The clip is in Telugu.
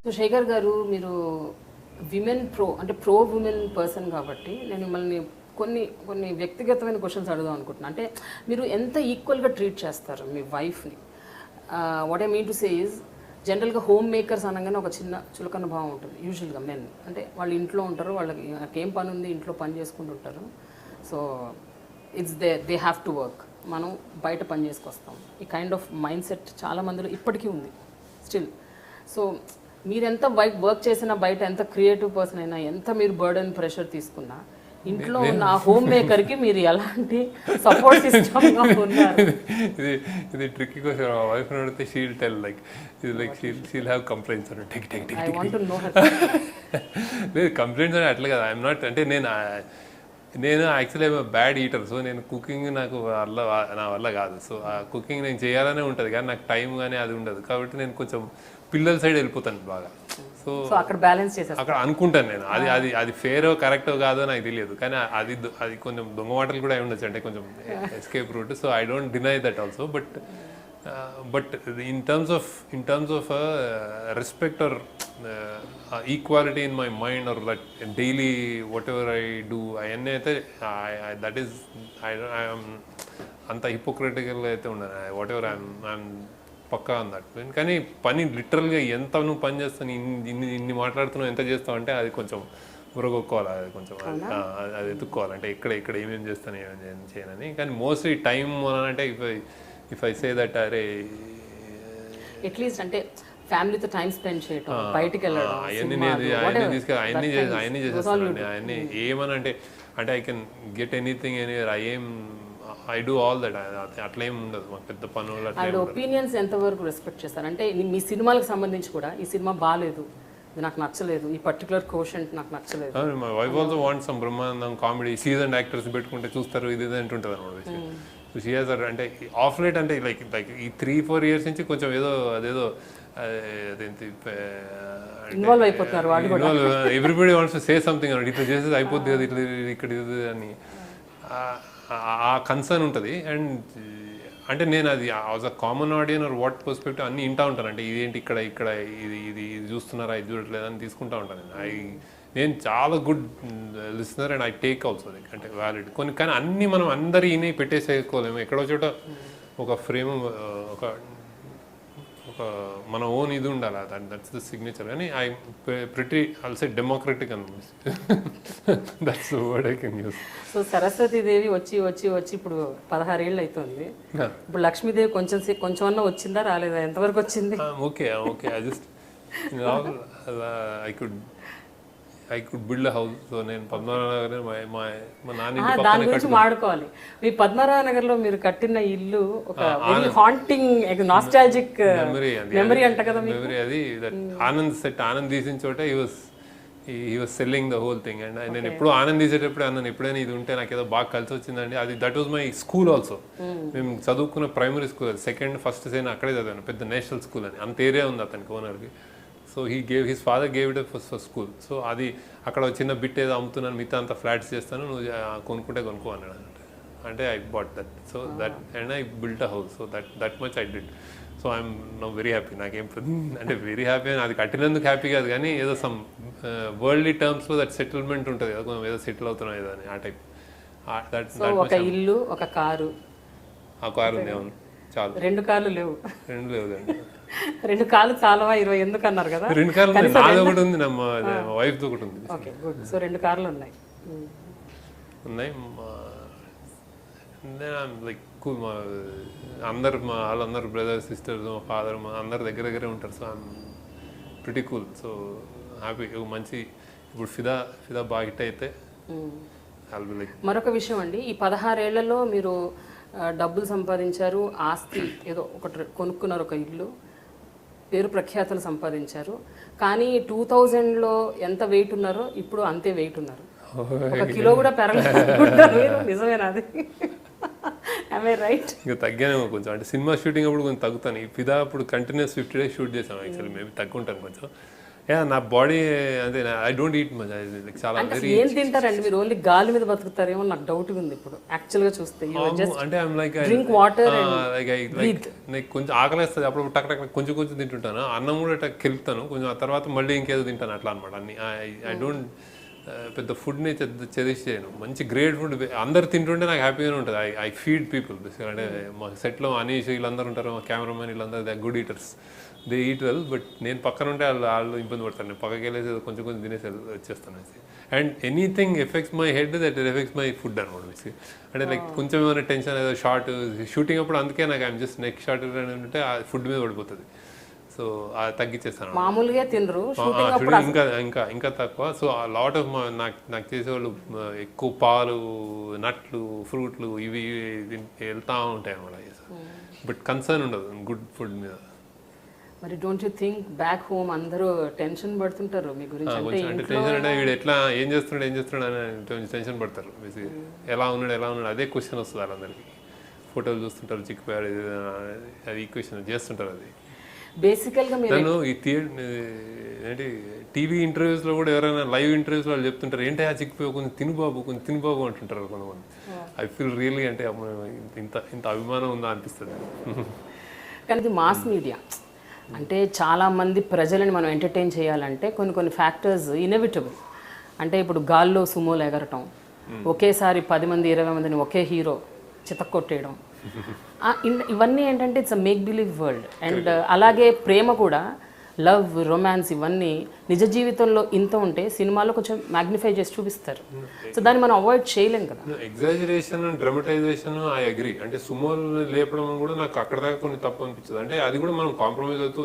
సో శేఖర్ గారు, మీరు విమెన్ అంటే ప్రో విమెన్ పర్సన్ కాబట్టి నేను మిమ్మల్ని కొన్ని కొన్ని వ్యక్తిగతమైన క్వశ్చన్స్ అడుగుదాం అనుకుంటున్నాను. అంటే మీరు ఎంత ఈక్వల్గా ట్రీట్ చేస్తారు మీ వైఫ్ని? What I mean to say is, జనరల్గా హోమ్ మేకర్స్ అనగానే ఒక చిన్న చులకన భావం ఉంటుంది యూజువల్గా మెన్. అంటే వాళ్ళు ఇంట్లో ఉంటారు, వాళ్ళకి నాకేం పని ఉంది, ఇంట్లో పని చేసుకుంటూ ఉంటారు. So it's they have to work, మనం బయట పని చేసుకొస్తాం. ఈ కైండ్ ఆఫ్ మైండ్ సెట్ చాలా మందిలో ఇప్పటికీ ఉంది స్టిల్. సో మీరెంత వర్క్ చేసినా, బయట ఎంత క్రియేటివ్ పర్సన్ అయినా, ఎంత మీరు బర్డెన్ ప్రెషర్ తీసుకున్నా, ఇంట్లో ఉన్న హోమ్ మేకర్కి మీరు ఎలాంటి సపోర్ట్ సిస్టమ్గా ఉన్నారు? ఇది ట్రిక్కీ క్వశ్చన్. మా వైఫ్ అడిగితే షీల్ టెల్ లైక్ ఇది లైక్ షీల్ హ్యావ్ కంప్లైంట్స్ అని tech tech tech. I want to know her. లేదు, కంప్లైంట్స్ అని అట్లా కదా. ఐఎమ్ నాట్, అంటే నేను యాక్చువల్లీ బ్యాడ్ ఈటర్. సో నేను కుకింగ్ నాకు నా వల్ల కాదు. సో ఆ కుకింగ్ నేను చేయాలనే ఉంటుంది కానీ నాకు టైం కానీ అది ఉండదు. కాబట్టి నేను కొంచెం పిల్లల సైడ్ వెళ్ళిపోతాను బాగా. సో అక్కడ బ్యాలెన్స్ చేసేస్తాను, అక్కడ అనుకుంటాను నేను. అది ఫేరో కరెక్టో కాదో నాకు తెలియదు, కానీ అది కొంచెం దొంగ మాటలు కూడా ఉండొచ్చు, అంటే కొంచెం escape route. So I don't deny that also. But in terms of respect or equality in my mind or that daily whatever I do, అవన్నీ అయితే దట్ ఈస్ అంత హిపోక్రటికల్ అయితే ఉండను. వాట్ ఎవర్ ఐఎమ్ పక్కా అన్నట్టు. కానీ పని లిటరల్గా ఎంత నువ్వు పని చేస్తాను, ఇన్ని మాట్లాడుతున్నావు, ఎంత చేస్తావు అంటే అది కొంచెం బుర్రగొక్కోవాలి, అది కొంచెం అది ఎత్తుక్కోవాలి. అంటే ఇక్కడ ఏమేమి చేస్తాను, ఏమేమి చేయనని. కానీ మోస్ట్లీ టైం అంటే ఇఫ్ ఐ సే దట్ అరే అట్లీస్ట్ అంటే ఫ్యామిలీతో టైం స్పెండ్ చేయడం, బయటికి వెళ్ళడం, అవన్నీ చేసేస్తాను. అవన్నీ ఏమని అంటే I can get anything anywhere. I do all that. అట్లా ఏం ఉండదు మాకు పెద్ద పనులు. అట్లా ఒపీనియన్స్ ఎంతవరకు రెస్పెక్ట్ చేస్తారు? అంటే మీ సినిమాలకు సంబంధించి కూడా ఈ సినిమా బాగాలేదు, ఇది నాకు నచ్చలేదు, ఈ పర్టికులర్ కోషెంట్ నాకు నచ్చలేదు. My wife also want some Brahmanandam comedy season actors పెట్టుకుంటే చూస్తారు, ఇది అంటుంటుంది అనమాట. సో షీ హాజ్ అంటే ఆఫ్ లేట్ అంటే లైక్ ఈ 3-4 years నుంచి కొంచెం అదేదో అదేంటి ఇన్వాల్వ్ అయిపోతున్నారు వాళ్ళు కూడా. Everybody wants to say something అన్నమాట. ఇట్లా చేసేది అయిపోద్ది కదా, ఇట్లా ఇక్కడ ఇది అని ఆ కన్సర్న్ ఉంటుంది. అండ్ అంటే నేను అది as a common audience or what perspective అన్నీ వింటూ ఉంటాను. అంటే ఇదేంటి ఇక్కడ ఇది చూస్తున్నారా, ఇది చూడట్లేదు అని తీసుకుంటూ ఉంటాను నేను చాలా good listener and I take also అంటే వ్యాలిడ్ కొన్ని. కానీ అన్నీ మనం అందరి ఈయన పెట్టేసేసుకోలేము. ఎక్కడో చోట ఒక ఫ్రేమ్ ఒక మన ఓన్ ఇది ఉండాలి, దట్స్ ద సిగ్నేచర్. కానీ ఐ ప్రిటీ ఆల్సో డెమోక్రటిక్ అనిపిస్తుంది. That's the word I can use. So Saraswatidevi వచ్చి ఇప్పుడు 16 ఏళ్ళు అవుతుంది. ఇప్పుడు లక్ష్మీదేవి కొంచెం అన్నా వచ్చిందా, రాలేదా, ఎంతవరకు వచ్చింది? Okay I just I could build a house. So నేను పద్మనాభనగర్ మా నాన్న దాని గురించి మాట్లాడుకోవాలి. మీ పద్మనాభనగర్లో మీరు కట్టిన ఇల్లు ఒక వెరీ హాంటింగ్ నాస్టాల్జిక్ మెమరీ అంట కదా మెమరీ. అది ఆనంద్ తీసిన చోట he was selling the whole thing. And నేను ఎప్పుడు ఆనంద్ తీసేటప్పుడు అన్నాను, ఎప్పుడైనా ఇది ఉంటే నాకు ఏదో బాగా కలిసి వచ్చిందండి. అది that was my school also. మేము చదువుకున్న ప్రైమరీ స్కూల్ అది. ఫస్ట్ నేను అక్కడే చదివాను, పెద్ద నేషనల్ స్కూల్ అని. అంత ఏరియా ఉంది అతనికి, ఓనర్కి. So his father gave it for school. So అది అక్కడ చిన్న బిట్ ఏదో అమ్ముతున్నాను, మిగతా అంత ఫ్లాట్స్ చేస్తాను, నువ్వు కొనుక్కుంటే కొనుక్కో అన్నాడు. అంటే I bought that. So that and I built a house. So that much I did. So I'm now very happy. నాకేం అంటే వెరీ హ్యాపీ అని అది కట్టినందుకు హ్యాపీ కాదు, కానీ ఏదో సమ్ వరల్డ్లీ టర్మ్స్లో దట్ సెటిల్మెంట్ ఉంటుంది కదా, కొంచెం ఏదో సెటిల్ అవుతున్నాం ఏదో అని ఆ టైప్. ఒక ఇల్లు, ఒక కారు. ఆ కారు ఉంది, అవును, చాలు. 2 కార్లు లేవు? 2 లేవుదండి. 2 కార్లు చాలా 20 ఎందుకు అన్నారు కదా? 2 కార్లు నాది ఒకటి ఉంది, మా వైఫ్ది ఒకటి ఉంది. Okay, good. సో 2 కార్లు ఉన్నాయి. లైక్ మా వాళ్ళందరూ బ్రదర్స్, సిస్టర్స్, మా ఫాదర్, అందరు దగ్గరే ఉంటారు. So I'm pretty cool. So happy. మంచి ఇప్పుడు ఫిదా బాగా హిట్ అయితే లైక్. మరొక విషయం అండి, ఈ 16 ఏళ్లలో మీరు డబ్బులు సంపాదించారు, ఆస్తి ఏదో ఒకటి కొనుక్కున్నారు, ఒక ఇల్లు, పేరు ప్రఖ్యాతలు సంపాదించారు. కానీ 2000లో ఎంత వెయిట్ ఉన్నారో ఇప్పుడు అంతే వెయిట్ ఉన్నారు. 1 కిలో కూడా పెరగలేదు. నిజమేనా అది? రైట్? ఇంకా తగ్గానేమో కొంచెం. అంటే సినిమా షూటింగ్ అప్పుడు కొంచెం తగ్గుతాను. ఈ ఫిదా అప్పుడు కంటిన్యూస్ 50 days షూట్ చేసాం. యాక్చువల్లీ మేబీ తగ్గుంటాను కొంచెం. నా బాడీ అంటే I don't eat much, like చాలా అంటే వెరీ అసలు ఏం తింటారండి మీరు? ఓన్లీ గాలి మీద బతుకుతారేమో నాకు డౌట్ ఉంది ఇప్పుడు యాక్చువల్గా చూస్తే. అంటే I'm like drink water like కొంచెం ఆకలిస్తుంది అప్పుడు టక్ టక్ కొంచెం కొంచెం తింటుంటాను, అన్నం కూడా టక్ కెలుపుతాను కొంచెం, ఆ తర్వాత మళ్ళీ ఇంకేదో తింటాను అట్లా అనమాట అన్ని. ఐ డోంట్ పెద్ద ఫుడ్ని చదివి చేయను, మంచి గ్రేట్ ఫుడ్ అందరు తింటుంటే నాకు హ్యాపీగానే ఉంటుంది. ఐ ఫీడ్ పీపుల్ బేసిక్గా. అంటే మా సెట్లో అనీష్ వీళ్ళందరూ ఉంటారు, మా కెమెరామెన్ వీళ్ళందరూ they good eaters, they eat well. But నేను పక్కన ఉంటే వాళ్ళు ఇబ్బంది పడతాను, నేను పక్కకి వెళ్ళేసి కొంచెం కొంచెం తినేసి వచ్చేస్తాను. And anything effects my head that effects my food అనమాట బేసిక్. అంటే లైక్ కొంచెం ఏమైనా టెన్షన్ ఏదో షార్ట్ షూటింగ్ అప్పుడు, అందుకే నాకు ఐఎమ్ జస్ట్ నెక్స్ట్ షార్ట్ ఉంటే ఆ ఫుడ్ మీద పడిపోతుంది. సో అది తగ్గించేస్తాను. మామూలుగా తినరు, ఇంకా ఇంకా ఇంకా తక్కువ. సో ఆ లాట్ ఆఫ్ నాకు చేసేవాళ్ళు ఎక్కువ పాలు, నట్లు, ఫ్రూట్లు ఇవి వెళ్తూ ఉంటాయి అనమాట. బట్ కన్సర్న్ ఉండదు గుడ్ ఫుడ్ మీద. మరి don't you think back home అందరూ టెన్షన్ పడుతుంటారు మీ గురించి? అంటే టెన్షన్ అంటే వీడు ఎట్లా ఏం చేస్తున్నాడు అని కొంచెం టెన్షన్ పడతారు బేసిక్. ఎలా ఉన్నాడు అదే క్వశ్చన్ వస్తుంది వాళ్ళందరికీ. ఫోటోలు చూస్తుంటారు, చిక్కిపోయారు, అది ఈ క్వశ్చన్ చేస్తుంటారు. అది బేసికల్గా నేను ఈ ఏంటి టీవీ ఇంటర్వ్యూస్లో కూడా ఎవరైనా లైవ్ ఇంటర్వ్యూస్లో వాళ్ళు చెప్తుంటారు, ఏంటి ఆ చిక్కిపోయి కొంచెం తిను బాబు అంటుంటారు కొంతమంది. ఐ ఫీల్ రియల్లీ అంటే ఇంత అభిమానం ఉందా అనిపిస్తుంది. కానీ ఇది మాస్ మీడియా అంటే చాలా మంది ప్రజలని మనం ఎంటర్టైన్ చేయాలంటే కొన్ని ఫ్యాక్టర్స్ ఇన్ఎవిటబుల్. అంటే ఇప్పుడు గాల్లో సుమోలు ఎగరటం, ఒకేసారి 10 మంది 20 మందిని ఒకే హీరో చితక్కొట్టేయడం, ఇవన్నీ ఏంటంటే it's a make believe world. And అలాగే ప్రేమ కూడా, లవ్, రొమాన్స్ ఇవన్నీ నిజ జీవితంలో ఇంత ఉంటే సినిమాలో కొంచెం మ్యాగ్నిఫై చేసి చూపిస్తారు. సో దాన్ని మనం అవాయిడ్ చేయలేం కదా. Exaggeration and dramatisation I agree. అంటే సుమోలు లేపడం కూడా నాకు అక్కడ దాకా కొన్ని తప్పు అనిపించదు. అంటే అది కూడా మనం కాంప్రమైజ్ అవుతూ